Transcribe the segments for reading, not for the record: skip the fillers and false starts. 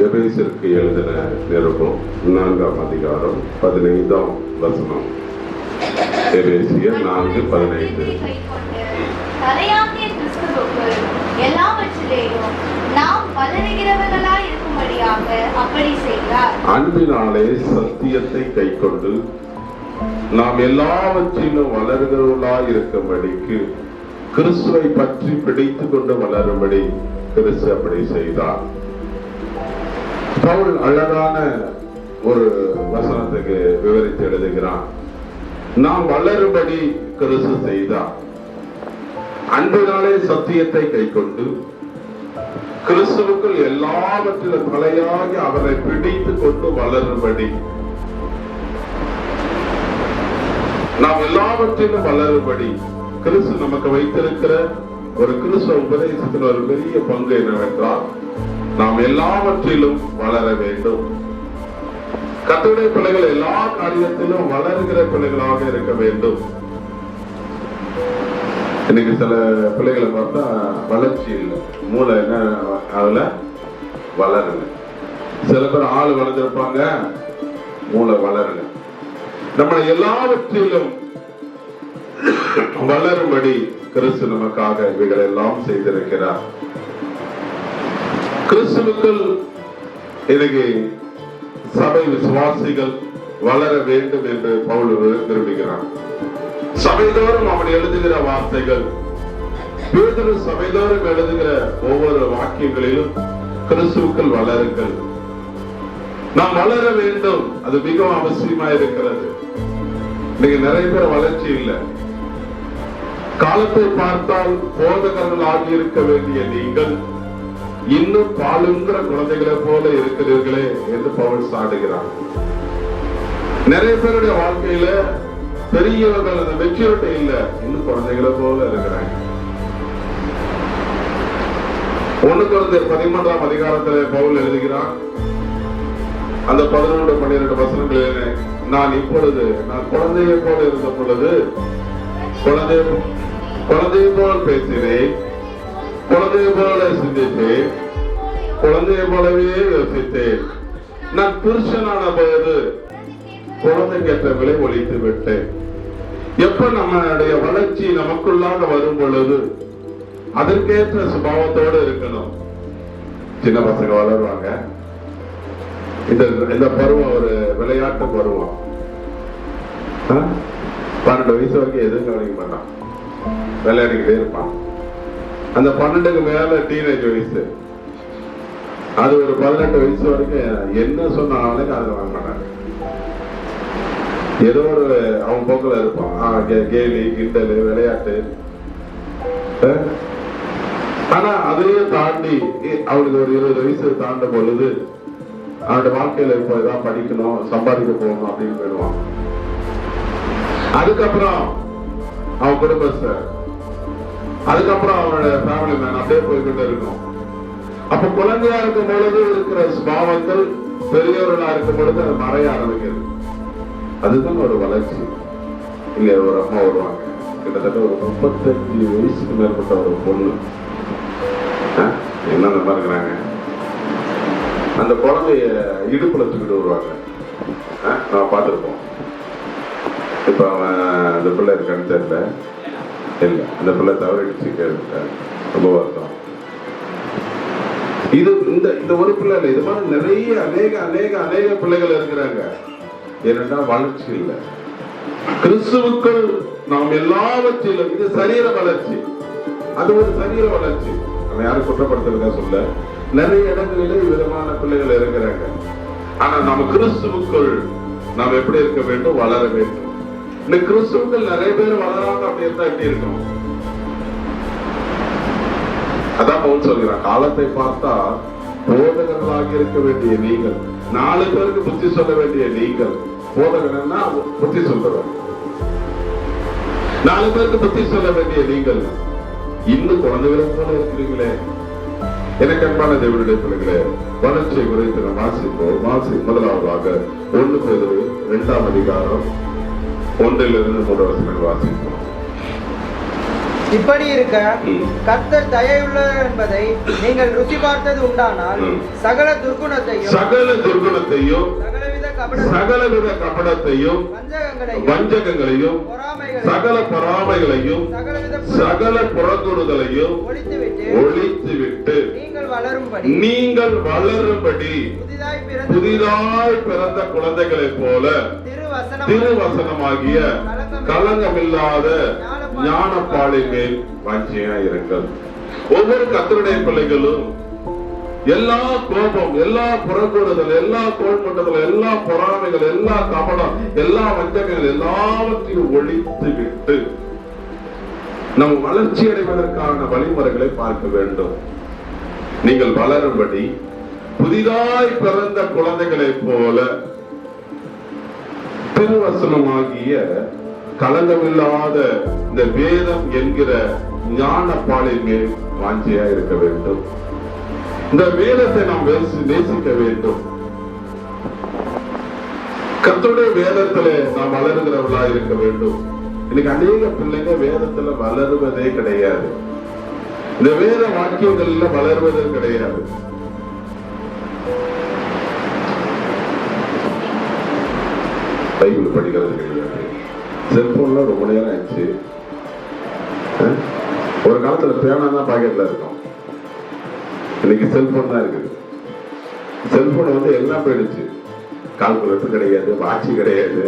எபேசியருக்கு எழுதின நிருபம் 4ஆம் அதிகாரம் 15ஆம் வசனம். எபேசியர் 4:15. தலையாகிய கிறிஸ்துவுக்குள் எல்லாவற்றிலேயும் நாம் வளருகிறவர்களாய் இருக்கும்படியாக அப்படி செய்தார். அன்பினாலே சத்தியத்தை கைக்கொண்டு நாம் எல்லாவற்றிலும் வளர்கிறவர்களாய் இருக்கும்படிக்கு கிறிஸ்துவை பற்றி பிடித்து கொண்டு வளரும்படி கிறிஸ்து அப்படி செய்தார். பவுல் அழகான ஒரு வசனத்துக்கு விவரித்து எழுதுகிறான். நாம் வளரும்படி கிறிஸ்து செய்தார். அன்பினாலே சத்தியத்தை கைக்கொண்டு கிறிஸ்துவுக்குள் எல்லாவற்றிலும் தலையாகி அவரை பிடித்து கொண்டு வளரும்படி, நாம் எல்லாவற்றிலும் வளரும்படி கிறிஸ்து நமக்கு வைத்திருக்கிற ஒரு கிறிஸ்துவ உபதேசத்தில் ஒரு பெரிய பங்கு என்னவென்றால், நாம் எல்லாவற்றிலும் வளர வேண்டும். கர்த்தருடைய பிள்ளைகள் எல்லா காரியத்திலும் வளர்கிற பிள்ளைகளாக இருக்க வேண்டும். இன்னைக்கு சில பிள்ளைகளை பார்த்தா வளர்ச்சி இல்லை, மூளை என்ன அதுல வளருங்க. சில பேர் ஆள் வளர்ந்திருப்பாங்க, மூளை வளருங்க. நம்ம எல்லாவற்றிலும் வளரும்படி கிறிஸ்து நமக்காக இவைகள் எல்லாம் செய்திருக்கிறார். கிறிஸ்துவுக்குள் இன்னைக்கு சபை விசுவாசிகள் வளர வேண்டும் என்று பவுல் விரும்புகிறான். சபைதோறும் அவன் எழுதுகிற வார்த்தைகள், பேதுரு சபைதோறும் எழுதுகிற ஒவ்வொரு வாக்கியங்களிலும் கிறிஸ்துவுக்குள் வளருங்கள், நாம் வளர வேண்டும். அது மிகவும் அவசியமா இருக்கிறது. இன்னைக்கு நிறைய பேர் வளர்ச்சி இல்லை. காலத்தை பார்த்தால் போதகர்கள் ஆகி இருக்க வேண்டிய நீங்கள் இன்னும் பாலுங்கிற குழந்தைகளை போல இருக்கிறீர்களே என்று பவுல் சாடுகிறார். நிறைய பேருடைய வாழ்க்கையில பெரியவர்கள் அந்த மெச்சூரிட்டி இல்ல, இன்னும் குழந்தைகளை போல இருக்கிறாங்க. 1 கொரிந்தியர் 13ஆம் அதிகாரத்தில் பவுல் எழுதுகிறான். அந்த 11-12 வசனங்களில், நான் குழந்தையை போல இருந்த பொழுது குழந்தையை போல் பேசினேன், குழந்தையை போல சிந்தித்தேன், குழந்தையை போலவே யோசித்தேன். நான் புருஷனான போது குழந்தைக்கேற்றவர்களை ஒழித்து விட்டேன். எப்ப நம்மளுடைய வளர்ச்சி நமக்குள்ளாக வரும் பொழுது அதற்கேற்ற சுபாவத்தோடு இருக்கணும். சின்ன பசங்க வளருவாங்க. இந்த பருவம் ஒரு விளையாட்டு பருவம். 12 வயசு வரைக்கும் எதுவும் கவனிக்க மாட்டான், விளையாடிக்கிட்டே இருப்பான். அந்த 12க்கு மேல டீனேஜ் வயசு, அது ஒரு 18 வயசு வரைக்கும் என்ன சொன்னாலும் அதை வாங்க மாட்டாங்க. ஏதோ ஒரு அவன் போக்குல இருப்பான், கேலி கிண்டல் விளையாட்டு. ஆனா அதையும் தாண்டி அவனுக்கு ஒரு 20 வயசு தாண்ட பொழுது அவனுடைய வாழ்க்கையில இப்போ ஏதாவது படிக்கணும், சம்பாதிக்க போகணும் அப்படின்னு போயிடுவான். அதுக்கப்புறம் அவன் குடும்பஸ்தர், அதுக்கப்புறம் அவனோட ஃபேமிலி மேன் அப்படியே போய்கிட்டு இருக்கும். அப்ப குழந்தையா இருக்கும் பொழுது இருக்கிற சுபாவங்கள் பெரியவர்களா இருக்கும் பொழுது அது மறைய ஆரம்பிக்கிறது. அதுதான் ஒரு வளர்ச்சி. இங்க ஒரு அம்மா வருவாங்க, கிட்டத்தட்ட ஒரு 35 வயசுக்கு மேற்பட்ட ஒரு பொண்ணு, என்ன நல்லா இருக்கிறாங்க. அந்த குழந்தைய இடுப்புல தூக்கிட்டு வருவாங்க, நான் பார்த்துருப்போம். இப்ப அவன் அந்த பிள்ளை இருக்கான்னு தெரியல, இல்ல அந்த பிள்ளை தவறிடுச்சு, கேள்விட்டாரு, ரொம்ப வருத்தம். இது இந்த ஒரு பிள்ளை இல்லை, இது மாதிரி நிறைய அநேக பிள்ளைகள் இருக்கிறாங்க. ஏனென்றா வளர்ச்சி இல்லை. கிறிஸ்துவுக்குள் நாம் எல்லாவற்றிலும், இது சரீர வளர்ச்சி, அது ஒரு சரீர வளர்ச்சி. நம்ம யாரும் குற்றப்படுத்துறதா சொல்ல, நிறைய இடங்களிலே விதமான பிள்ளைகள் இருக்கிறாங்க. ஆனா நம்ம கிறிஸ்துவுக்குள் நாம் எப்படி இருக்க வேண்டும்? வளர வேண்டும். இந்த கிறிஸ்துவுக்குள் நிறைய பேர் வளராம அப்படி இருந்தா எப்படி இருக்கும்? அதான் பவுல் சொல்கிறான், காலத்தை பார்த்தா போதகர்களாக இருக்க வேண்டிய நீங்கள், 4 பேருக்கு புத்தி சொல்ல வேண்டிய நீங்கள், போதகன்னா புத்தி சொல்றவர், 4 பேருக்கு புத்தி சொல்ல வேண்டிய நீங்கள் இன்னும் குழந்தைகளை போல இருக்கிறீங்களே. எனக்கு அன்பான தேவனுடைய பிள்ளைகளே, வளர்ச்சியை குறித்து நாம் வாசிப்போம். முதலாவதாக 1 பேதுரு 2ஆம் அதிகாரம் 1-3 வசனங்கள் வாசிப்போம். இப்படி இருக்க கர்த்தர் தயவுள்ளவர் என்பதை நீங்கள் ருசி பார்த்தது உண்டானால் சகல துர்குணத்தையும் சகலவித கபடத்தையும் வஞ்சகங்களையும் சகல பொறாமைகளையும் சகல புறங்குறுதலையும் ஒழித்துவிட்டு நீங்கள் வளரும்படி புதிதாய் பிறந்த குழந்தைகளைப் போல திருவசனமாகிய களங்கமில்லாத ஞானப்பாலின் மேல் வாஞ்சியா இருங்கள். ஒவ்வொரு கர்த்தருடைய பிள்ளைகளும் எல்லா கோபம், எல்லா புறக்கூறுதல், எல்லா கோள்மட்டங்கள், எல்லா பொறாமைகள், எல்லா கபடம், எல்லா வஞ்சகங்கள் எல்லாவற்றையும் ஒழித்து விட்டு நம் வளர்ச்சி அடைவதற்கான வழிமுறைகளை பார்க்க வேண்டும். நீங்கள் வளரும்படி புதிதாய் பிறந்த குழந்தைகளைப் போல திருவசனமாகிய களங்கமில்லாத இந்த வேதம் என்கிற ஞானப்பாலின் மேல் வாஞ்சியா இருக்க வேண்டும். இந்த வேதத்தை நாம் நேசிக்க வேண்டும். கர்த்தருடைய வேதத்துல நாம் வளருகிறவர்களா இருக்க வேண்டும். இன்னைக்கு அநேக பிள்ளைங்க வேதத்துல வளருவதே கிடையாது. இந்த வேத வாக்கியங்கள்ல வளருவதே கிடையாது. பைபிள் படிக்கிறது கிடையாது. செல்போன்ல ரொம்ப நேரம் ஆயிடுச்சு. ஒரு காலத்துல பேனா தான் பாக்கெட்ல இருக்கும். இன்னைக்கு செல்போன் தான் இருக்குது. செல்போன் வந்து எல்லாம் போயிடுச்சு. கால்குலேட்டர் கிடையாது, வாட்சி கிடையாது,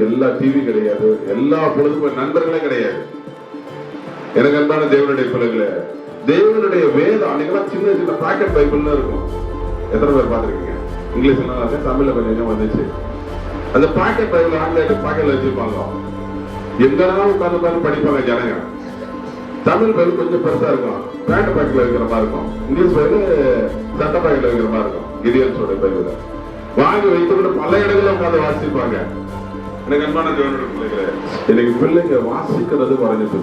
எல்லா டிவி கிடையாது, எல்லா பொழுதுபோக்கு நண்பர்களே கிடையாது. எனக்கு அன்பான தேவனுடைய பிள்ளைகளே, தேவனுடைய வேதம் அன்னைக்கெல்லாம் சின்ன சின்ன பாக்கெட் பைபிள்ல இருக்கும். எத்தனை பேர் பார்த்திருக்கீங்க? இங்கிலீஷ்ல தமிழ்ல கொஞ்சம் வந்துச்சு. அந்த பாக்கெட் பைபிள் ஆங்கிலேயர் பாக்கெட்ல வச்சிருப்பாங்க. எங்கெல்லாம் உட்கார்ந்து படிப்பாங்க ஜனங்க. தமிழ் பைபிள் கொஞ்சம் பெருசா இருக்கும், பேண்ட் பாக்கெட்ல வைக்கிற மாதிரி இருக்கும். இங்கிலீஷ் பைபிள் சட்ட பாக்கெட்ல வைக்கிற மாதிரி இருக்கும். கிடியன்ஸோட பைபிள் வாங்கி வைத்துக்கொண்டு பல இடங்களில் உட்கார்ந்து வாசிப்பாங்க. எனக்கு அன்பான தேவனுடைய பிள்ளைகளே, இன்னைக்கு பிள்ளைங்க வாசிக்கிறது குறைஞ்சு,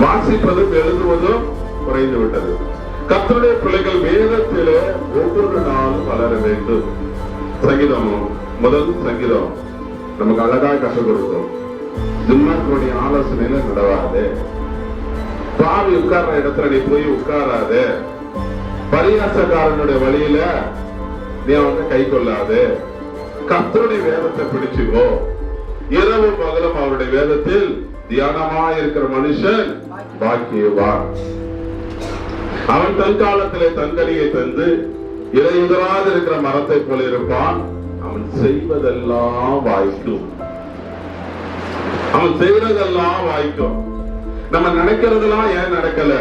வாசிப்பதும் எழுதுவதும் குறைந்து விட்டது. கர்த்தருடைய பிள்ளைகள் வேதத்திலே ஒவ்வொரு நாளும் வளர வேண்டும். சங்கீதமும் முதல் சங்கீதம் நமக்கு அழகாக கற்றுக் கொடுக்கும். துன்மார்க்கனுடைய ஆலோசனையில நடவாதே, பாவி உட்கார்ற இடத்துல நீ போய் உட்காராதே, பரியாசக்காரனுடைய வழியில நீ அவனை கை கொள்ளாதே, கர்த்தருடைய வேதத்தை பிடிச்சுக்கோ, இரவு பகலும் அவருடைய வேதத்தில் தியானமா இருக்கிற மனுஷன் பாக்கியவான். அவன் தன் காலத்திலே தன்கனியை தந்து இலையுதிராது இருக்கிற மரத்தை போல இருப்பான். அவன் செய்வதெல்லாம் வாய்க்கும். அவன் செய்வதெல்லாம் வாய்க்கும். நம்ம நினைக்கிறதெல்லாம் ஏன் நடக்கல?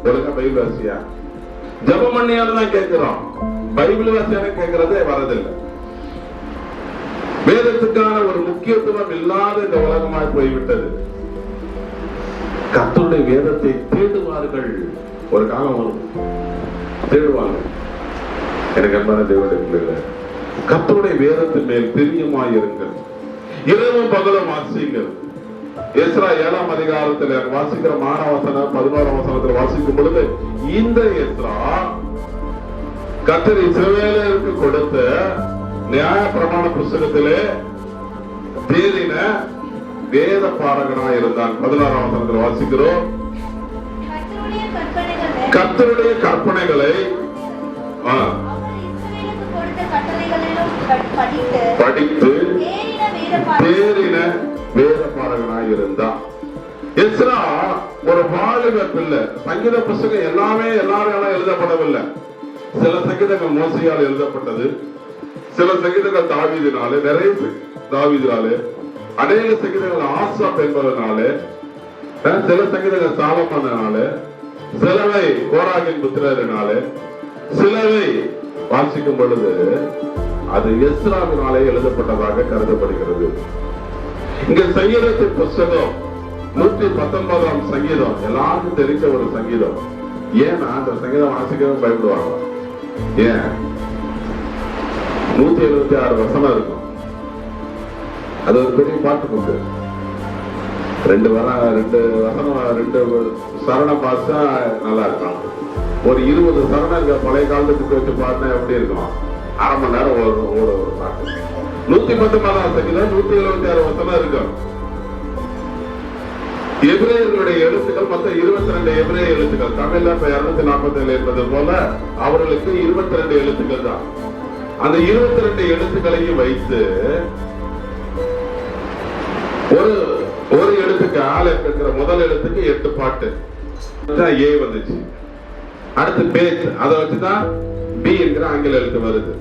ஒழுங்கா பைபிள் வாசியா, ஜெபம் பண்ணியான்னு தான் கேட்கிறோம். பைபிள் வாசியான கேட்கறதே வரதில்லை. வேதத்துக்கான ஒரு முக்கியத்துவம் இல்லாத இந்த உலகமாய் போய்விட்டது. கர்த்தருடைய வேதத்தை தேடுவார்கள். ஒரு காலம் வரும், தேடுவாங்க. எனக்கு அன்பான தேவனுடைய பிள்ளைகளே, கர்த்தருடைய வேதத்தின் மேல் பிரியமாயிருங்கள், இரவும் பகலும் வாசியுங்கள். எஸ்ரா 7ஆம் அதிகாரத்தில் வாசிக்கிற மானவசனம் 11ஆம் வசனத்தில் வாசிக்கும் பொழுது, இந்த எஸ்ரா கர்த்தர் இஸ்ரவேலருக்கு கொடுத்த நியாய பிரமாண புஸ்தகத்திலே தேறின வேத பாரகனாய் இருந்தான். 16ஆம் வசனத்தில் வாசிக்கிறோம், கர்த்தருடைய கற்பனைகளை படித்து தேறின வேத பாரகனாய் இருந்தான். எஸ்ரா ஒரு வாலிப பிள்ளை. சங்கீத புஸ்தகம் எல்லாமே எல்லாரும் எழுதப்படவில்லை. சில சங்கீதங்கள் மோசையால் எழுதப்பட்டது, சில சங்கீதங்கள் தாவீதினாலே, நிறைய தாவீதினாலே, அநேக சங்கீதங்கள் ஆசாப் என்பதனாலே, சில சங்கீதங்கள் சாலமோனாலே, சிலவை கோராகின் புத்திரரினாலே, சிலவை வாசிக்கும் பொழுது அது எஸ்ராவினாலே எழுதப்பட்டதாக கருதப்படுகிறது. இங்க சங்கீதத்தின் புஸ்தகம் 119ஆம் சங்கீதம் எல்லாருக்கும் தெரிஞ்ச ஒரு சங்கீதம். ஏன்னா அந்த சங்கீதம் வாசிக்கவே பயப்படுவாங்க. ஏன்? 176 வசனம் இருக்கும். அது ஒரு பெரிய பாட்டு புக்கு. 2 வசனம் 2 சரணம் பார்த்தா நல்லா இருக்கும். ஒரு 20 சரணம் பழைய காலத்துக்கு வச்சு பாடினா எப்படி இருக்கும்? அரை மணி நேரம் ஒரு பாட்டு. 119ஆம் சங்கீதம் 176 வசனம் இருக்கும். எபிரேயர்களுடைய எழுத்துக்கள் மொத்தம் 22 எபிரேய எழுத்துக்கள். தமிழ்ல 247 என்பது போல அவர்களுக்கு 22 எழுத்துக்கள் தான். அந்த 22 எழுத்துக்களையும் வைத்து ஒரு எழுத்துக்கு ஆலெப் என்கிற முதல் எழுத்துக்கு 8 பாட்டு ஏ வந்துச்சு. அடுத்து பேத், அதை வச்சுதான் பி என்கிற ஆங்கில எழுத்து வருது.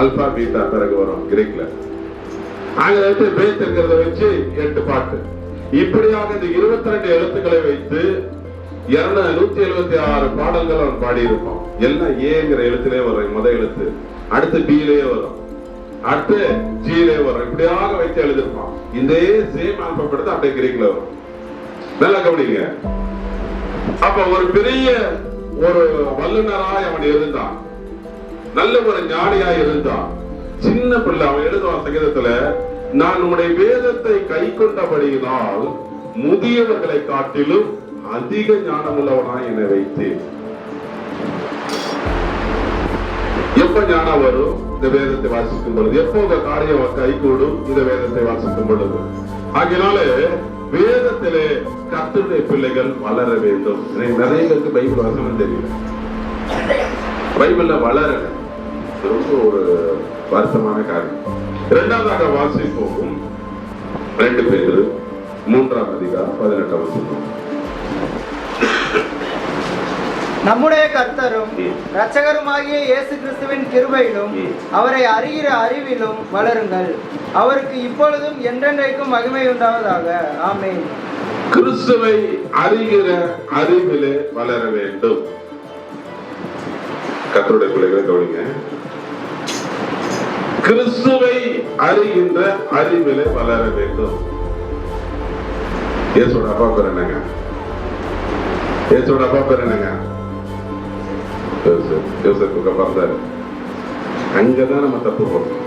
அல்பா பீட்டா பிறகு வரும் கிரீக்ல. ஆங்கில எழுத்து பேத் என்கிறத வச்சு 8 பாட்டு. இப்படியாக இந்த 22 எழுத்துக்களை வைத்து 176 பாடல்கள் அவன் பாடியிருப்பான். எல்லாம் ஏங்கிற எழுத்திலே வரும் முதல் எழுத்து, அடுத்து பியிலேயே வரும், அடுத்து ஜியிலே வரும். இப்படியாக வைத்து எழுதிருப்பான். இந்த சேம் ஆல்பபெட் தான் அப்படியே கிரீக்ல வரும். நல்லா கவனிங்க. அப்ப ஒரு பெரிய ஒரு வல்லுநராய் அவன் இருந்தான், நல்ல ஒரு ஞானியாய் இருந்தான். சின்ன பிள்ளை அவன் எழுதுவான் சங்கீதத்துல, நான் உன்னுடைய வேதத்தை கை கொண்டபடியினால் முதியவர்களை காட்டிலும் அதிக ஞானமுள்ளவனாய் என்னை வைத்தேன். எப்ப ஞானம் வரும்? இந்த வேதத்தை வாசிக்கும் பொழுது. எப்போ உங்க காரியம் கை கூடும்? இந்த வேதத்தை வாசிக்கும் பொழுது. ஆகினாலே வேதத்திலே கர்த்தருடைய பிள்ளைகள் வளர வேண்டும். நிறைய பேருக்கு பைபிள் வசனம் தெரியல, பைபிள்ல வளரல. ரொம்ப ஒரு வருத்தமான காரியம். இரண்டாவதாக வாசிப்போம் 2 பேர் 3ஆம் அதிகாரம் 18ஆம் வசனம். நம்முடைய கர்த்தரும் இரட்சகருமாகிய இயேசு கிறிஸ்துவின் கிருபையிலும் அவரை அறிகிற அறிவிலும் வளருங்கள். அவருக்கு இப்பொழுதும் என்றென்றைக்கும் மகிமை உண்டாவதாக. ஆமென். கிறிஸ்துவை அறிகிற அறிவிலே வளர வேண்டும். கர்த்தருடைய பிள்ளைகளை கவனிங்க. கிறிஸ்துவை அறிகின்ற அறிவிலே வளர வேண்டும். இயேசுவோட அப்பா பேர் என்னங்க? இயேசுவோட அப்பா பேர் என்னங்க? யோசேப்புக்கு பிறந்தாரு. அங்கதான் நம்ம தப்பு பண்றோம்.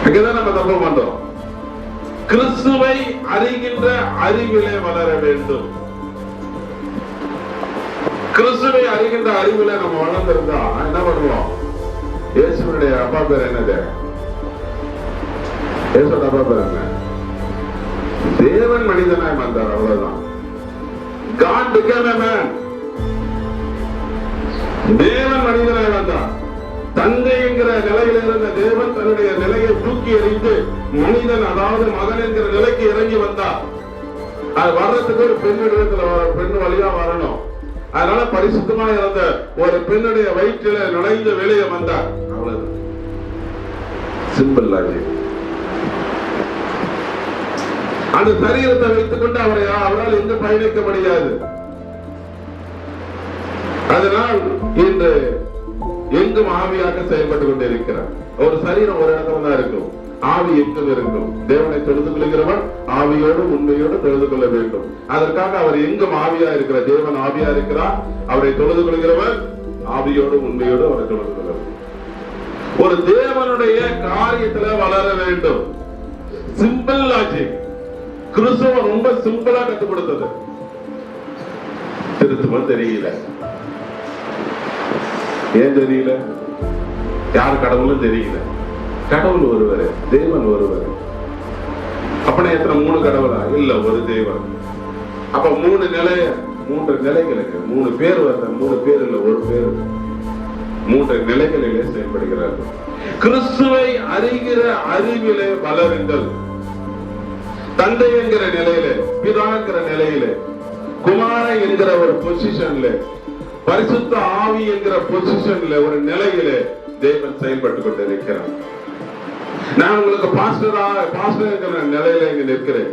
அங்கதான் நம்ம தப்பு பண்றோம். கிறிஸ்துவை அறிகின்ற அறிவிலே வளர வேண்டும். கிறிஸ்துவை அறிகின்ற அறிவிலே நம்ம வளர்ந்திருந்தா என்ன பண்ணுவோம்? இயேசுடைய அப்பா பேர் என்னது? இயேசுவோட அப்பா பேர் என்ன? தேவன் மனிதனாய் வந்தார், அவ்வளவுதான். God became a man. தேவன் மனிதனாய் வந்தார். தந்தை என்கிற நிலையில் இருந்த தேவன் தன்னுடைய நிலையை தூக்கி எறிந்து மனிதன், அதாவது மகன் என்கிற நிலைக்கு இறங்கி வந்தார். அது வர்றதுக்கு ஒரு பெண் வழியா வரணும். அதனால பரிசுத்தமா இருந்த ஒரு பெண்ணுடைய வயிற்றில நுழைந்து வெளியே வந்தார். அவ்வளவு சிம்பிள் லாஜிக். அந்த சரீரத்தை வைத்துக் கொண்டு அவரால் எங்கு பயணிக்க முடியாது. அதனால் இன்று எங்கும் ஆவியாக செயல்பட்டு கொண்டிருக்கிறார். ஒரு சரீரம் ஒரு இடத்துல தான் இருக்கும், ஆவி எங்கும் இருக்கும். தேவனை தொழுது கொள்கிறவன் ஆவியோடு உண்மையோடு தொழுது கொள்ள வேண்டும். அதற்காக அவர் எங்கும் ஆவியா இருக்கிறார். தேவன் ஆவியா இருக்கிறார். அவரை தொழுது கொள்கிறவன் ஆவியோடு உண்மையோடு அவரை தொழுது கொள்ள வேண்டும். ஒரு தேவனுடைய காரியத்துல வளர வேண்டும். Simple logic. கிறிஸ்துவ ரொம்ப சிம்பிளா கற்றுக் கொடுத்தது. திருத்துவம் தெரியல. ஏன் தெரியல? யார் கடவுளும் தெரியல. கடவுள் ஒருவர், தேவன் ஒருவர். அப்பனா எத்தனை? 3 கடவுளா? இல்ல, ஒரு தேவன். அப்ப 3 நிலைகளுக்கு 3 பேர் வருது. 3 பேர் இல்ல, ஒரு பேர். 3 நிலைகளிலே செயல்படுகிறார்கள். கிறிஸ்துவை அறிகிற அறிவிலே வளருங்கள். தந்தை என்கிற நிலையில, பிதாங்கிற நிலையில, குமார என்கிற ஒரு பொசிஷன்ல, பரிசுத்த ஆவி என்கிற பொசிஷன்ல, ஒரு நிலையில தேவன் செயல்பட்டு கொண்டிருக்கிறார். நான் உங்களுக்கு பாஸ்டர் என்கிற நிலையில இங்க நிற்கிறேன்.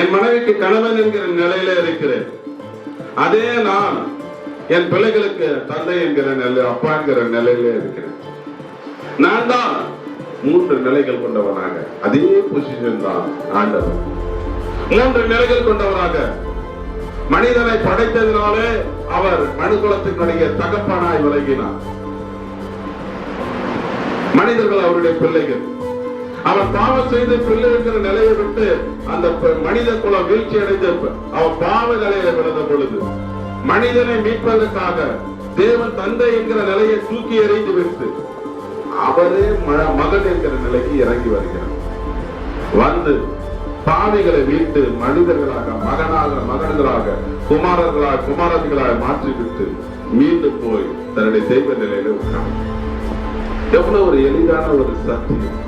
என் மனைவிக்கு கணவன் என்கிற நிலையில இருக்கிறேன். அதே நான் என் பிள்ளைகளுக்கு தந்தை என்கிற நிலை, அப்பா என்கிற நிலையில இருக்கிறேன். நான் தான் 3 நிலைகள் கொண்டவனாக, அதே பொசிஷன் தான் ஆண்டவர். 3 நிலைகள் கொண்டவராக மனிதனை படைத்ததினாலே அவர் மனுக்குலத்தினுடைய தகப்பனாய் விளங்கினார். மனிதர்கள் அவருடைய பிள்ளைகள். அவர் பாவம் செய்து பிள்ளை என்கிற நிலையை விட்டு அந்த மனித குலம் வீழ்ச்சி அடைந்து அவர் பாவ நிலையில விழுந்த பொழுது மனிதனை மீட்பதற்காக தேவன் தந்தை என்கிற நிலையை தூக்கி எறிந்து விட்டு அவரே மகன் என்கிற நிலைக்கு இறங்கி வருகிறார். வந்து பாவிகளை மீட்டு மனிதர்களாக, மகன்களாக, குமாரர்களாக மாற்றிவிட்டு மீண்டும் போய் தன்னுடைய தெய்வ நிலையில உட்கார்ந்து. எவ்வளவு ஒரு எளிதான ஒரு சத்தியம்!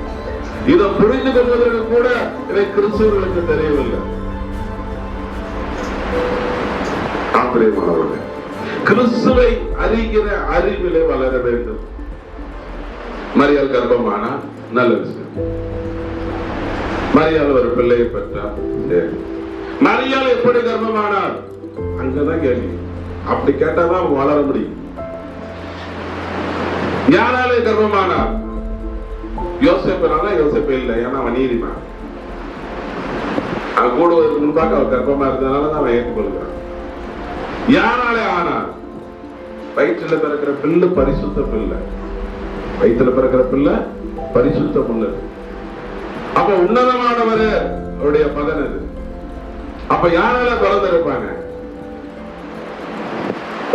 இதை புரிந்து கொள்வதற்கு கூட இதை கிறிஸ்தவர்களுக்கு தெரியவில்லை. ஆச்சரியமானவர்கள், கிறிஸ்துவை அறிகிற அறிவிலே வளர வேண்டும். மரியாள் கர்ப்பமானா நல்ல விஷயம். மரியாள் ஒரு பிள்ளையை பெற்றார். மரியாள் எப்படி கர்ப்பமானார்? அங்கதான் கேள்வி. அப்படி கேட்டாதான் வளர முடியும். யாராலே கர்ப்பமானார்? யோசேப்புனால? யோசேப்பு இல்லை, ஏன்னா அவன் நீதிமான். அவன் கூடுவதற்கு முன்பாக அவன் கர்ப்பமா இருந்ததுனாலதான் அவன் ஏற்றுக்கொள்கிறான். யாராலே ஆனார்? வயிற்றுல பிறக்கிற பிள்ளை பரிசுத்த பிள்ளை. வயிற்றுல பிறக்கிற பிள்ளை பரிசுத்த பிள்ளை. அப்ப உன்னதமானவர் அவருடைய மகன் அது. அப்ப யாரால பிறந்திருப்பாங்க?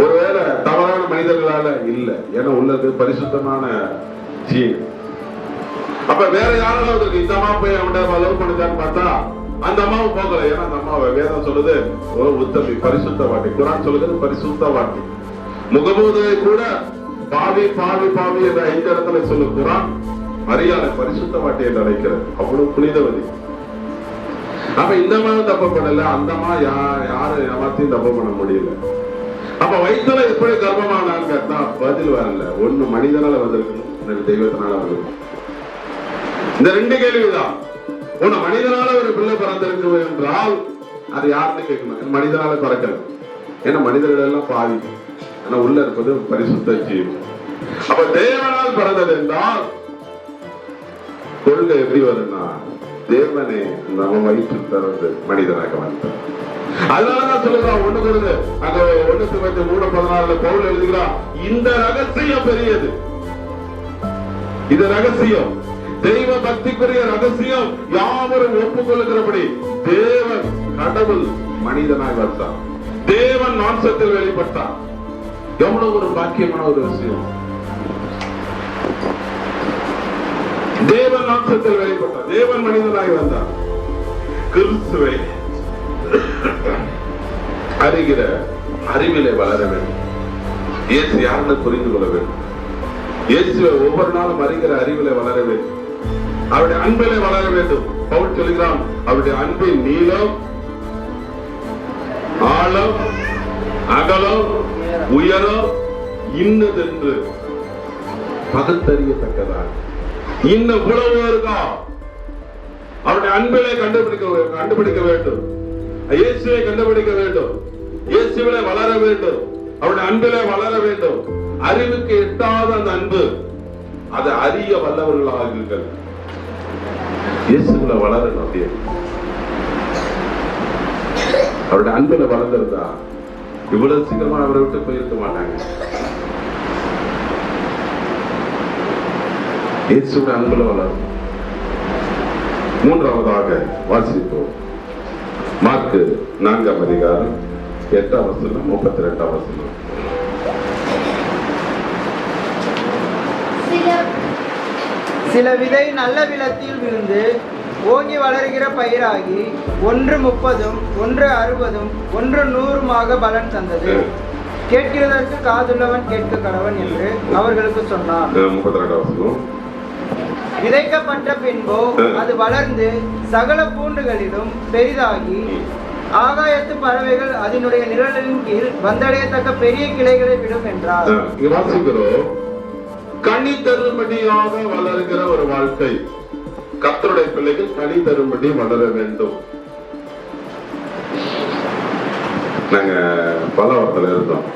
ஒருவேளை தவறான மனிதர்களால இல்ல, ஏன்னா உள்ளது பரிசுத்தமான ஜீன். அப்ப வேற யாராவது இந்த அம்மா போய் அவன் லவ் பண்ணிட்டான்னு பார்த்தா அந்த அம்மாவை போகல. ஏன்னா அந்த அம்மாவை வேதம் சொல்லுது உத்தமி, பரிசுத்த வாட்டி. குரான் சொல்லுது பரிசுத்த வாட்டி. முகமூதுவை கூட பாவி பாவி பாவி என்ற 5 இடத்துல சொல்லு குரான். மரியாதை பரிசுத்த வாட்டி என்று அழைக்கிறது. அவ்வளவு புனிதவதி. அப்ப இந்த அம்மாவும் தப்பு பண்ணல, அந்த அம்மா யாரு ஏமாத்தையும் தப்பு பண்ண முடியல. அப்ப வயிற்றுல எப்படி கர்ப்பமானான்னு கேட்டா பதில் வரல. ஒண்ணு மனிதனால வந்திருக்கணும், தெய்வத்தினால வந்திருக்கணும். இந்த 2 கேள்விதான். ஒண்ணு மனிதனால ஒரு பிள்ளை பிறந்திருக்கு என்றால் அது யாருன்னு கேட்கணும். மனிதனால பிறக்கல, ஏன்னா மனிதர்கள் எல்லாம் பாவி. ஆனா உள்ள இருப்பது பரிசுத்த ஜீவன். அப்ப தேவனால் பிறந்தது என்றால் கொள்கை எப்படி வரும்னா தேவனே நம்ம வயிற்று பிறந்து மனிதனாக வந்தார். அதனாலதான் சொல்லுறான் 1 Corinthians அங்க 1:3-14 பவுல் எழுதுகிறான், இந்த ரகசியம் பெரியது. இது ரகசியம், தெய்வ பக்திக்குரிய ரகசியம். யாவரும் ஒப்புக்கொள்கிறபடி தேவன் கடவுள் மனிதனாக வந்தார். தேவன் மாம்சத்தில் வெளிப்பட்டார். எவ்வளவு ஒரு பாக்கியமான ஒரு விஷயம்! தேவன் மாம்சத்தில் வெளிப்பட்டார், தேவன் மனிதனாக வந்தார். கிறிஸ்துவை அறிகிற அறிவிலே வளர வேண்டும். இயேசு யாருன்னு புரிந்து கொள்ள வேண்டும். இயேசுவை ஒவ்வொரு நாளும் அறிகிற அறிவிலே வளர வேண்டும். அவருடைய அன்பிலே வளர வேண்டும். பவுல் சொல்கிறான், அவருடைய அன்பின் நீளம், ஆழம், அகலம், உயரம் இன்னதென்று பகுத்தறியத்தக்கதாக இன்னும் இவ்வளவு இருக்கா? அவருடைய அன்பிலே கண்டுபிடிக்க வேண்டும். இயேசுவை கண்டுபிடிக்க வேண்டும். இயேசுவிலே வளர வேண்டும். அவருடைய அன்பிலே வளர வேண்டும். அறிவுக்கு எட்டாத அந்த அன்பு, அதை அறிய வல்லவர்களாகுங்கள். இயேசுவிலே வளரணும். அப்படியே அவருடைய அன்பில வளர்ந்திருந்தா இவ்வளவு சீக்கிரமா அவரை விட்டு போயிருக்க மாட்டாங்க. இயேசுவின் அன்புல வளரும். 3ஆவதாக வாசிப்போம். மார்க்கு 4ஆம் அதிகாரம் 8ஆம் வசனம் 32ஆம் வசனம். சில விதை நல்ல நிலத்தில் விழுந்து ஓங்கி வளர்கிற பயிராகி 1 30, 1 60, 1 100 பலன் தந்தது. கேட்கிறதற்கு காதுள்ளவன் கேட்க கடவன் என்று அவர்களுக்கு சொன்னார். 32ஆம் வசனம். விதைக்கப்பட்ட பின்போ அது வளர்ந்து சகல பூண்டுகளிலும் பெரிதாகி ஆகாயத்து பறவைகள் அதனுடைய நிழலின் கீழ் வந்தடையத்தக்க பெரிய கிளைகளை விடும் என்றார். வாசிக்கிறோம், கனி தரும்படியாக வளர்கிற ஒரு வாழ்க்கை. கர்த்தருடைய பிள்ளைகள் கனி தரும்படி வளர வேண்டும். நாங்க பலவரத்துல இருந்தோம்.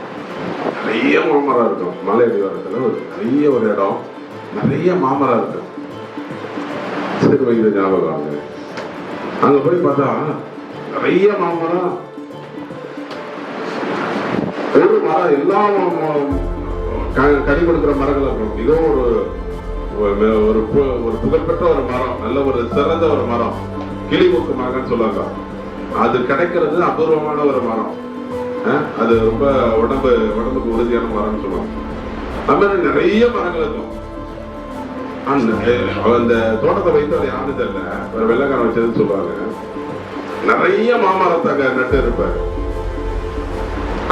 நிறைய மாமரம் இருக்கும். மலை அடிவாரத்துல நிறைய ஒரு இடம், நிறைய மாமரம் இருக்கும். சிறு வயது ஞாபகம். அங்க போய் பார்த்தா நிறைய மாமரம். ஒரு மரம் எல்லா கனி கொடுக்கிற மரங்கள் இருக்கும். மிகவும் ஒரு புகழ்பெற்ற ஒரு மரம், நல்ல ஒரு சிறந்த ஒரு மரம், கிளிமூக்கு மரம்னு சொல்லுவாங்க. அது கிடைக்கிறது அபூர்வமான ஒரு மரம். அது ரொம்ப உடம்புக்கு உறுதியான மரம்னு சொல்லுவாங்க. அது மாதிரி நிறைய மரங்கள் இருக்கும். அந்த தோட்டத்தை வைத்து அதை யாருன்னு தெரியல, ஒரு வெள்ளைக்காரன் வச்சதுன்னு சொல்லுவாங்க. நிறைய மாமரத்தை நட்டு இருப்பாரு.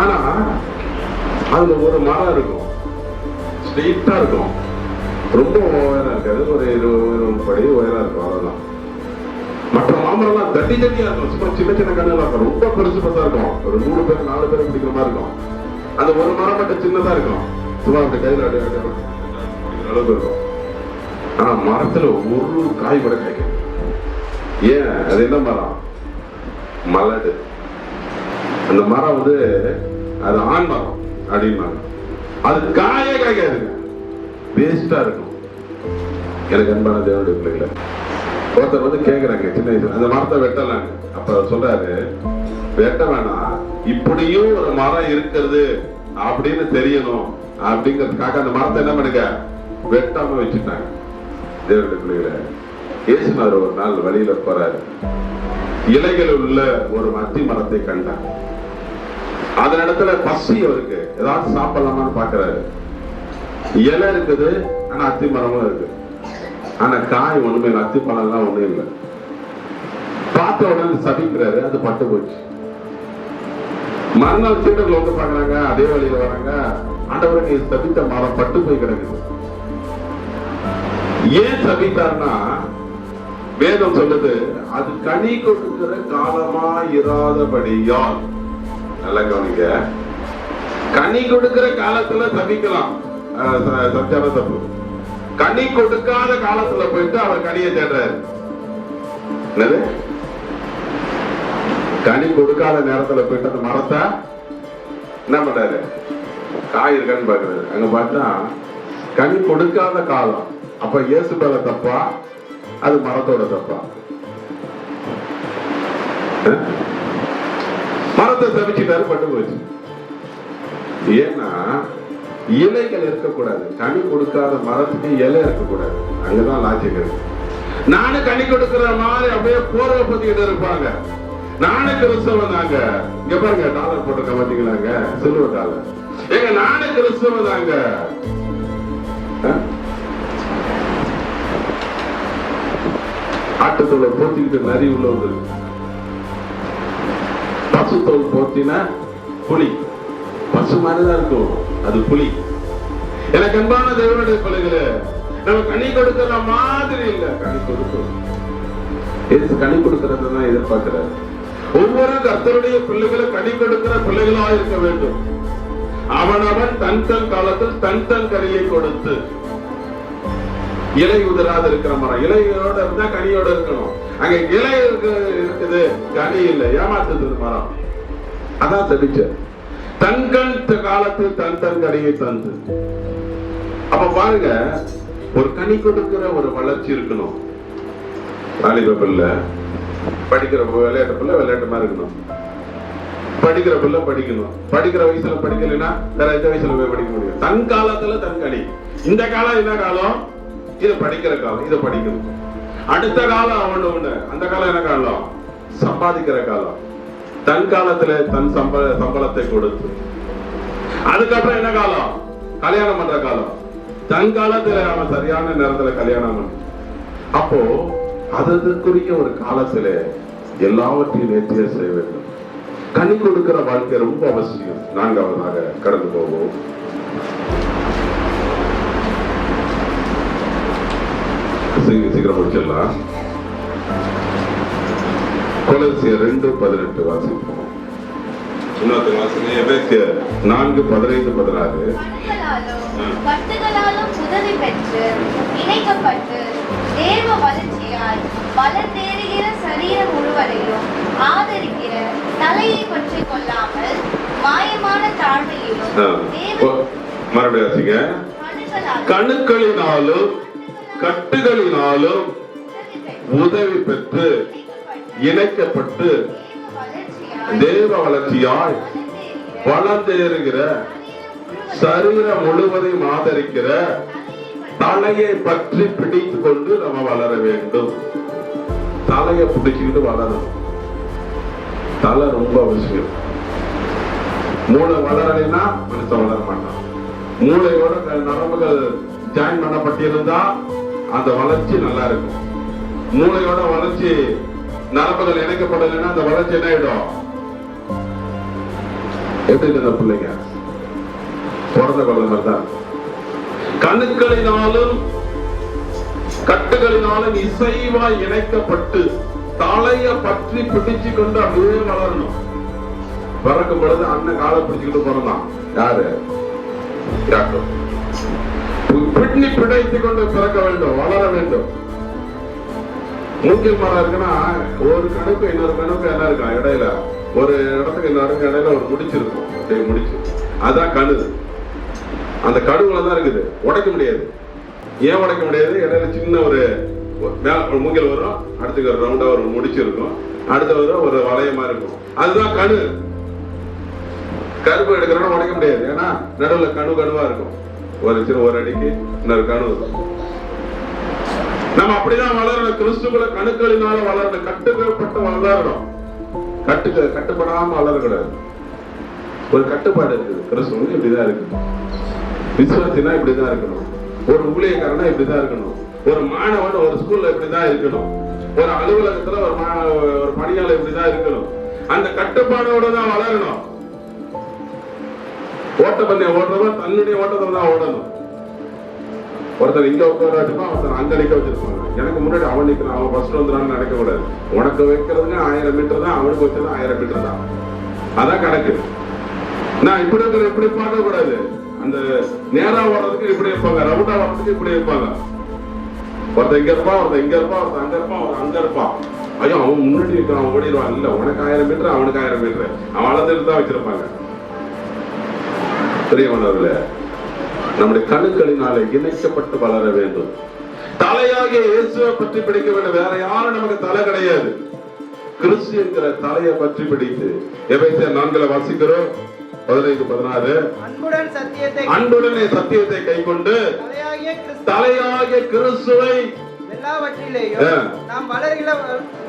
ஆனா அதுல ஒரு மரம் இருக்கும், ஸ்ட்ரெயிட்டா இருக்கும், ரொம்ப உயரம் இருக்காது, ஒரு 20 படி உயரம் இருக்கும். அதெல்லாம் மற்ற மாமரம்லாம் தட்டி தட்டியா இருக்கும், சும்மா சின்ன சின்ன கண்ணுலாம் இருக்கும், ரொம்ப பெருசு பெருசா இருக்கும், ஒரு 3 பேர் 4 பேர் பிடிக்கிற மாதிரி இருக்கும். அந்த ஒரு மரம் மட்டும் சின்னதா இருக்கும், சும்மா அப்படி கையில் அளவுக்கு இருக்கும். ஆனா மரத்துல ஒரு காய் கூட காய்க்கும். ஏன்? அது என்ன மரம்? மலடு. அந்த மரம் வந்து அது ஆண் மரம் அப்படின்னாங்க. அது காயே காய்க்காதுங்க, வேஸ்டா இருக்கும். எனக்கு அன்பான தேவனுடைய பிள்ளைகளை, ஒருத்தர் வந்து கேக்குறாங்க சின்ன வயசுல அந்த மரத்தை வெட்டலாங்க. அப்ப சொல்றாரு, வெட்ட வேணாம், இப்படியும் ஒரு மரம் இருக்கிறது அப்படின்னு தெரியணும் அப்படிங்கிறதுக்காக அந்த மரத்தை என்ன பண்ணுங்க, வெட்டாம வச்சுட்டாங்க. தேவனுடைய பிள்ளைகளை, இயேசுநாதர் ஒரு நாள் வழியில போறாரு, இலைகள் உள்ள ஒரு அத்தி மரத்தை கண்டார். அதன் இடத்துல பசி அவருக்கு, ஏதாவது சாப்பிடலாமான்னு பாக்குறாரு. இலை இருக்குது, ஆனா அத்தி மரமும் இருக்கு, ஆனா காய் ஒண்ணுமே இல்லை, அத்தி பழம் எல்லாம் ஒண்ணும் இல்லை. பார்த்த உடனே சபிக்கிறாரு, அது பட்டு போச்சு. மறுநாள் சீடர்கள் வந்து பாக்குறாங்க, அதே வழியில வராங்க, ஆண்டவரை சபித்த மரம் பட்டு போய் கிடக்குது. ஏன் சபித்தார்னா, வேதம் சொல்லுது, அது கனி கொடுக்கிற காலமா இராதபடியால். நல்ல கவனிங்க, கனி கொடுக்கிற காலத்துல சபிக்கலாம், சத்தியான தப்பு. கனி கொடுக்காத காலத்துல போயிட்டு அவர் கனியை தேடுறாரு. என்னது? கனி கொடுக்காத நேரத்துல போயிட்டு அந்த மரத்தை என்ன பண்றாரு, காய் இருக்கான்னு பாக்குறாரு. அங்க பார்த்தா கனி கொடுக்காத காலம். அப்ப இயேசு மேல தப்பா, அது மரத்தோட தப்பா? மரத்தை சபிச்சுட்டாரு, பட்டு போச்சு. ஏன்னா இலைகள் இருக்கக்கூடாது, கனி கொடுக்காத மரத்துக்கு இலை இருக்கக்கூடாது. அங்கதான் லாஜிக் இருக்கு. நானும் கனி கொடுக்கிற மாதிரி அப்படியே போர்வை பத்திக்கிட்டு இருப்பாங்க, நானும் கிறிஸ்தவன் தாங்க. இங்க பாருங்க, டாலர் போட்டு மாட்டீங்களாங்க, சில்வர் டாலர். எங்க நானும் கிறிஸ்தவன் தாங்க. ஆட்டுத்தோலை போத்திக்கிட்டு நரி உள்ள வந்து, பசுத்தோல் போத்தினா புலி, பசு மாதிரிதான் இருக்கும், அது புலி. எனக்கு அன்பான தேவனுடைய பிள்ளைகளே, நம்ம கனி கொடுக்கிற மாதிரி இல்ல, கனி கொடுக்கிறோம். கனி கொடுக்கறதுதான் எதிர்பார்க்கிறார். ஒவ்வொரு கர்த்தருடைய பிள்ளைகளும் கனி கொடுக்கிற பிள்ளைகளா இருக்க வேண்டும். அவனவன் தன் தன் காலத்தில் தன் தன் கனியை கொடுத்து, இலை உதிராது இருக்கிற மரம் இலையோட இருந்தா கனியோட இருக்கணும். அங்க இலை இருக்குது, கனி இல்லை, ஏமாத்துது மரம். அதான் சபிச்ச. தன் கண் காலத்தில் தன் தன் கனியை தந்து. அப்ப பாருங்க, ஒரு கனி கொடுக்கிற ஒரு வளர்ச்சி இருக்கணும். வாலிப பிள்ளை படிக்கிற விளையாட்டு பிள்ளை விளையாட்டு மாதிரி இருக்கணும், படிக்கிற பிள்ளை படிக்கணும். படிக்கிற வயசுல படிக்கலைன்னா வேற எந்த வயசுல போய் படிக்க முடியும்? தன் காலத்துல தன் கனி. இந்த காலம் என்ன காலம்? இது படிக்கிற காலம், இதை படிக்கணும். அடுத்த காலம் அவன் ஒண்ணு, அந்த காலம் என்ன காலம்? சம்பாதிக்கிற காலம். தன் காலத்துல தன் சம்பளத்தை கொடுத்து. அதுக்கப்புறம் என்ன காலம்? கல்யாணம் பண்ற காலம். தன் காலத்துல அவன் சரியான நேரத்துல கல்யாணம் பண்ண. அப்போ அதற்குரிய ஒரு காலத்துல எல்லாவற்றையும் நேர்த்தியா செய்ய வேண்டும். கனி கொடுக்கிற வாழ்க்கை ரொம்ப அவசியம். நான்காவதாக கடந்து போவோம். சீக்கிரம் முடிச்சிடலாம். கொலோசியர் 2:18 வாசிப்போம். இன்னொரு வாசனை எபேசியர் 4:15-16. கட்டுகளாலும் உதவி பெற்று இணைக்கப்பட்டு தேவ வளர்ச்சியாய் வளர்ந்தேறுகிற சரீரம் முழுவதையும் ஆதரிக்கிற தலையை பற்றி கொள்ளாமல் மாயமான தாழ்மையிலும் மறுபடியும் கணுக்களினாலும் கட்டுகளினாலும் உதவி பெற்று இணைக்கப்பட்டு தேவ வளர்ச்சியாய் வளர்ந்தேறுகிற சரீரம் முழுவதையும் ஆதரிக்கிற தலையை பற்றி பிடித்துக் கொண்டு நம்ம வளர வேண்டும். தலையை பிடிச்சுக்கிட்டு வளரணும். தலை ரொம்ப அவசியம். மூளை வளரலைன்னா மனுஷன் வளர மாட்டான். மூளையோட நரம்புகள் ஜாயின் பண்ணப்பட்டிருந்தா அந்த வளர்ச்சி நல்லா இருக்கும். மூளையோட வளர்ச்சி நரம்புகள் இணைக்கப்படலைன்னா அந்த வளர்ச்சி என்ன ஆயிடும்? எப்படி இந்த பிள்ளைங்க பிறந்த குழந்தை மாதிரி தான். கணுக்களினாலும் கட்டுகளினாலும் இசைவாய் இணைக்கப்பட்டு தலைய பற்றி பிடிச்சு கொண்டு அப்படியே வளரணும். பிறக்கும் பொழுது அண்ணன் காலை பிடிச்சுக்கிட்டு பிறந்தான். யாரு? யாக்கோபு. பின்னி பிடைத்துக் கொண்டு பிறக்க வேண்டும், வளர வேண்டும். மூங்கில் மரம் இருக்குன்னா ஒரு கணுக்கு இன்னொரு கணுக்கு என்ன இருக்கும் இடையில, ஒரு இடத்துக்கு இன்னொரு இடையில ஒரு முடிச்சிருக்கும், முடிச்சு. அதான் கணு. அந்த கடுவுல தான் இருக்குது, உடைக்க முடியாது. ஏன் உடைக்க முடியாது? இடையில சின்ன ஒரு மூங்கில் வரும், அடுத்துக்கு ஒரு ரவுண்டா ஒரு முடிச்சு இருக்கும், அடுத்த வரும் ஒரு வளையமா இருக்கும். அதுதான் கணு. கருப்பு எடுக்கிறோம்னா உடைக்க முடியாது, ஏன்னா நடுவுல கணுவா இருக்கும். ஒரு சின்ன ஒரு அடிக்கு இன்னொரு கணு. நம்ம அப்படிதான் வளரணும். கிறிஸ்துக்குள்ள கணுக்களினால வளரணும், கட்டுப்பட்டு வளரணும். கட்டுப்படாம வளரக்கூடாது. ஒரு கட்டுப்பாடு இருக்குது. கிறிஸ்துவனுக்கு இப்படிதான் இருக்கு. விசுவாசினா இப்படிதான் இருக்கணும். ஒரு ஊழியக்காரனா இப்படிதான் இருக்கணும். ஒரு மாணவன் ஒரு ஸ்கூல்ல இப்படிதான் இருக்கணும். ஒரு அலுவலகத்துல ஒரு பணியாளர் இப்படிதான் இருக்கணும். அந்த கட்டுப்பாடோட தான் வளரணும். ஓட்டப்பந்தயம் ஓடுறவன் தன்னுடைய ஓட்டத்துல தான் ஓடணும். ஒருத்தர் இங்க உட்கார வச்சுப்பான், ஒருத்தர் அங்க நிக்க வச்சிருப்பாங்க. எனக்கு முன்னாடி அவன் நிக்கிறான், அவன் ஃபர்ஸ்ட் வந்துறான்னு நினைக்க கூடாது. உனக்கு வைக்கிறதுங்க 1000 மீட்டர் தான், அவனுக்கு வச்சது 1000 மீட்டர் தான். அதான் கணக்கு. நான் இப்படி இருக்கிற இப்படி பார்க்க கூடாது. அந்த நேரா ஓடுறதுக்கு இப்படி இருப்பாங்க, ரவுண்டா ஓடுறதுக்கு இப்படி இருப்பாங்க. ஒருத்தர் இங்க இருப்பான், ஒருத்தர் இங்க இருப்பான், ஒருத்தர் அங்க இருப்பான், ஒருத்தர் அங்க இருப்பான். ஐயோ அவன் முன்னாடி இருக்கான், ஓடிடுவான். இல்ல, உனக்கு 1000 மீட்டர், அவனுக்கு 1000 மீட்டர். அவன் அளந்துட்டு தான் வச்சிருப்பாங்க. பெரியவனவர்கள, நம்முடைய கணுக்களினாலே இணைக்கப்பட்டு வளர வேண்டும். தலையாகிய இயேசுவை பற்றி பிடிக்க வேண்டும். வேற யாரும் நமக்கு தலை கிடையாது. கிறிஸ்து என்கிற தலையை பற்றி பிடித்து எபேசியர் 4 வாசிக்கிறோம். 15-16 அன்புடன் சத்தியத்தை கைக்கொண்டு தலையாகிய கிறிஸ்துவை எல்லாவற்றிலேயும் நாம்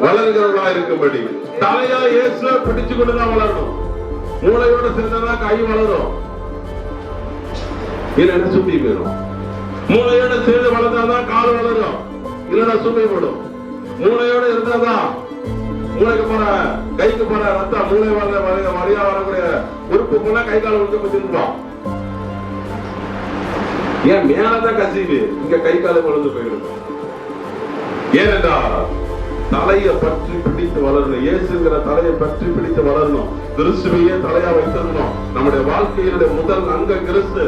வளர்கிறவர்களா இருக்கும்படி தலையா இயேசுவை பிடிச்சு கொண்டுதான் வளரணும். மூளையோட சேர்ந்ததான் கை வளரும், இல்லைன்னா சுத்தி போயிடும். மூளையோட சேர்ந்து வளர்ந்தாதான் கால் வளரும், இல்லைன்னா சுத்தி போடும். மூளையோட இருந்தாதான் மூளைக்கு போற கைக்கு போற ரத்தம் மூளை வழியா வரக்கூடிய உறுப்பு போல கை கால உறுப்பு திரும்பும். ஏன் மேலதான் கசிவு, இங்க கை கால வளர்ந்து போயிடும். ஏனென்றால் தலையை பற்றி பிடித்து வளரணும். இயேசுங்கிற தலையை பற்றி பிடித்து வளரணும். கிறிஸ்துவையே தலையா வைத்திருக்கணும். நம்முடைய வாழ்க்கையினுடைய முதல் அங்க கிறிஸ்து.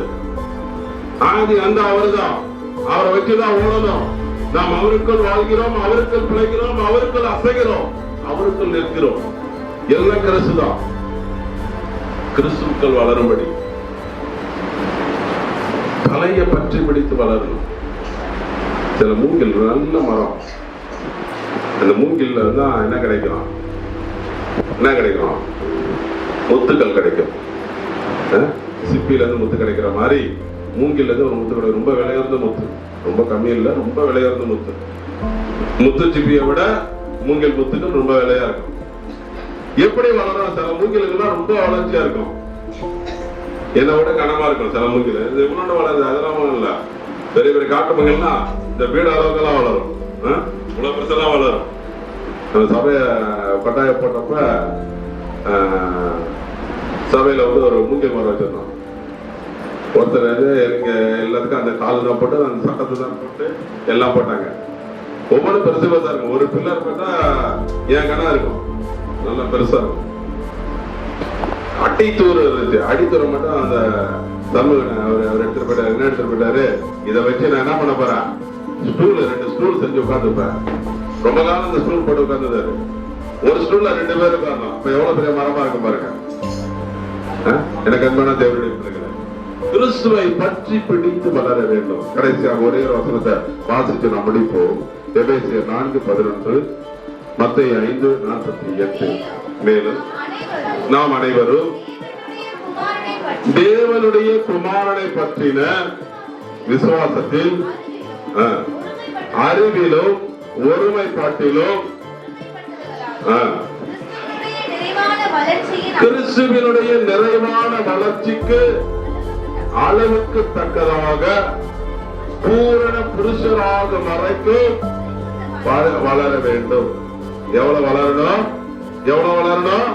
ஆதி அந்த அவர்தான். அவரை வச்சுதான் ஓடணும். நாம் அவருக்குள் வாழ்கிறோம், அவருக்குள் பிழைக்கிறோம், அவருக்குள் அசைகிறோம், அவருக்குள் நிற்கிறோம். எல்லாம் கிறிஸ்துதான். கிறிஸ்துவுக்குள் வளரும்படி தலையை பற்றி பிடித்து வளரணும். சில மூங்கில் நல்ல மரம், அந்த மூங்கில்ல தான் என்ன கிடைக்கும்? முத்துக்கள் கிடைக்கும். சிப்பில இருந்து முத்து கிடைக்கிற மாதிரி மூங்கில் இருந்து ஒரு முத்து கிடைக்கும். ரொம்ப விலையுறந்த முத்து, ரொம்ப கம்மி இல்ல, ரொம்ப விலையுறந்த முத்து. முத்து சிப்பியை விட மூங்கில் முத்துக்கள் ரொம்ப விலையா இருக்கும். எப்படி வளரும்? சில மூங்கிலுக்குலாம் ரொம்ப வளர்ச்சியா இருக்கும், என்னை விட கனமா இருக்கும். சில மூங்கில் இது இவ்வளோ வளருது, அதெல்லாம் இல்ல. பெரிய பெரிய காட்டு மூங்கில்னா இந்த வீடு அளவுக்கெல்லாம் வளரும், இவ்வளவு பெருசெல்லாம் வளரும். நம்ம சபைய கட்டாய போட்டப்ப சபையில வந்து ஒரு மூங்கில் மரம் வச்சிருந்தோம். ஒருத்தர் எனக்கு எல்லாத்துக்கும் அந்த கால் தான் போட்டு, அந்த சட்டத்தை தான் போட்டு எல்லாம் போட்டாங்க. ஒவ்வொரு பெருசு பெருசா இருக்கும். ஒரு பில்லர் போட்டா என் கணா இருக்கும், நல்லா பெருசா இருக்கும். அடித்தூர் இருந்துச்சு. அடித்தூரை மட்டும் அந்த சமூக அவர் எடுத்துட்டு போயிட்டாரு. என்ன எடுத்துட்டு போயிட்டாரு? இதை வச்சு நான் என்ன பண்ண போறேன்? ஸ்டூல் 2 ஸ்டூல் செஞ்சு உட்காந்துப்பேன். ரொம்ப காலம் அந்த ஸ்டூல் போட்டு உட்கார்ந்துதாரு. ஒரு ஸ்டூல்ல 2 பேர் உட்காரணும். இப்ப எவ்வளவு பெரிய மரமா இருக்கும் பாருங்க. எனக்கு அன்பான தேவனுடைய பிள்ளைகளே, கிறிஸ்துவை பற்றி பிடித்து வளர வேண்டும். கடைசியாக ஒரே ஒரு வசனத்தை வாசித்து நாம் முடிப்போம். எபேசியர் 4:11, மத்தேயு 5:48. மேலும் நாம் அனைவரும் தேவனுடைய குமாரனை பற்றின விசுவாசத்தில் அறிவிலும் ஒருமைப்பாட்டிலும் கிறிஸ்துவினுடைய நிறைவான வளர்ச்சிக்கு அளவுக்கு தக்கதாக பூரண புருஷராக வரைக்கும் வளர வேண்டும். எவ்வளவு வளரணும்? எவ்வளவு வளரணும்?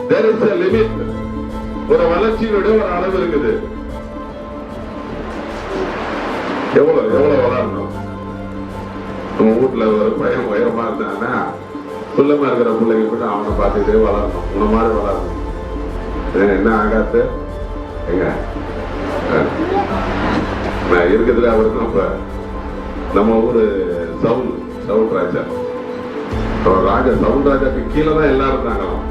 there is a limit. ஒரு வளர்ச்சியினுடைய ஒரு அளவு இருக்குது. எவ்வளவு வளரணும்? நம்ம வீட்டுல ஒரு பையன் உயரமா இருந்தான்னா குள்ளமா இருக்கிற பிள்ளைங்க கூட அவனை பார்த்துட்டே வளரணும். உன்ன மாதிரி வளரணும். என்ன ஆகாத்து எங்க இருக்குதுல அவருக்கு அப்ப நம்ம ஊரு சவுண்ட் ராஜா சவுண்ட் ராஜாக்கு கீழே தான் எல்லாரும் இருந்தாங்களாம்.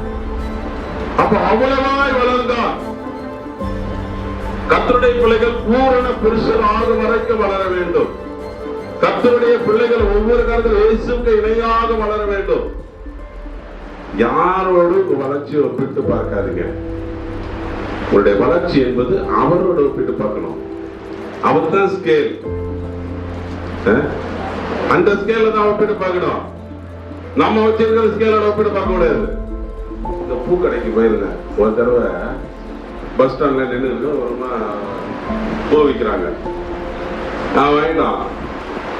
அப்ப அவ்வளவாய் வளர்ந்தான். கர்த்தருடைய பிள்ளைகள் பூரண புருஷனாக வரைக்கும் வளர வேண்டும். கர்த்தருடைய பிள்ளைகள் ஒவ்வொரு காலத்தில் இயேசுவுக்கு இணையாக வளர வேண்டும். யாரோடு வளர்ச்சியை ஒப்பிட்டு பார்க்காதீங்க. உங்களுடைய வளர்ச்சி என்பது அவரோட ஒப்பிட்டு பார்க்கணும். அவர் தான் ஸ்கேல். அந்த ஸ்கேல தான் ஒப்பிட்டு பார்க்கணும். நம்ம வச்சிருக்கிற ஸ்கேலோட ஒப்பிட்டு பார்க்க கூடாது. இந்த பூ கடைக்கு போயிருந்தேன் ஒரு தடவை. பஸ் ஸ்டாண்ட்ல நின்று ஒரு பூ விற்கிறாங்க. நான் வாங்கிட்டான்.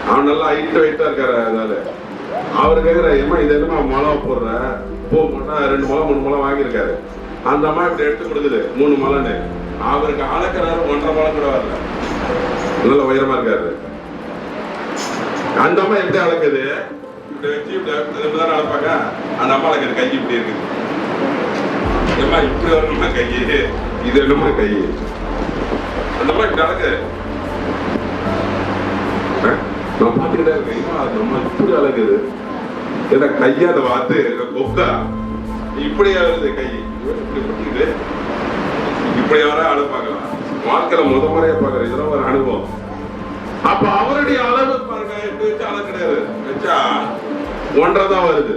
அவன் நல்லா ஹைட் வெயிட்டா இருக்காரு. அதனால அவரு கேக்குற ஏமா இது என்னமா மலம் போடுற பூ போட்டா 2 முளம் 3 முளம் வாங்கியிருக்காரு. அந்த அம்மா இப்படி எடுத்து கொடுக்குது 3 முளம்னு. அவருக்கு அளக்கிறாரு 1.5 முளம் கூட வரல. நல்ல உயரமா இருக்காரு. அந்த அம்மா எப்படி அளக்குது? இப்படி வச்சு இப்படி அளப்பாங்க. அந்த அம்மா அளக்குது கை இப்படி இருக்குது. ஏமா இப்படி வரணுமா கை? இது என்னமா கை? அந்த அம்மா இப்படி அளக்குது. நான் பார்த்துக்கிட்டே இருக்கேன். அது நம்ம இப்படி அளக்குது. ஏன்னா கையா அதை பார்த்து கொக்கா இப்படியா வருது கை. இப்படி பண்ணிட்டு இப்படி வர அளப்பாக்கலாம். வாழ்க்கையில முறையா பாக்குற இதெல்லாம் ஒரு அனுபவம். அப்ப அவருடைய அளவு பாருங்க. எப்படி வச்சு அளவு கிடையாது. வச்சா 1.5 தான் வருது.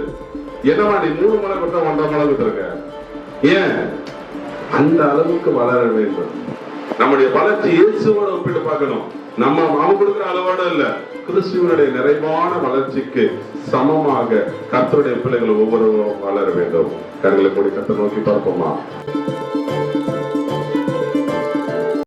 என்னமா நீ 3 முளை கொடுத்தா 1.5 முளை கொடுத்துருக்க? ஏன்? அந்த அளவுக்கு வளர வேண்டும். நம்முடைய வளர்ச்சி இயேசுவோட ஒப்பிட்டு பார்க்கணும். நம்ம அவன் கொடுக்கிற அளவோட இல்ல, கிறிஸ்துவனுடைய நிறைவான வளர்ச்சிக்கு சமமாக கர்த்தருடைய பிள்ளைகள் ஒவ்வொருவரும் வளர வேண்டும். கண்களை கூடி கர்த்தரை நோக்கி பார்ப்போமா?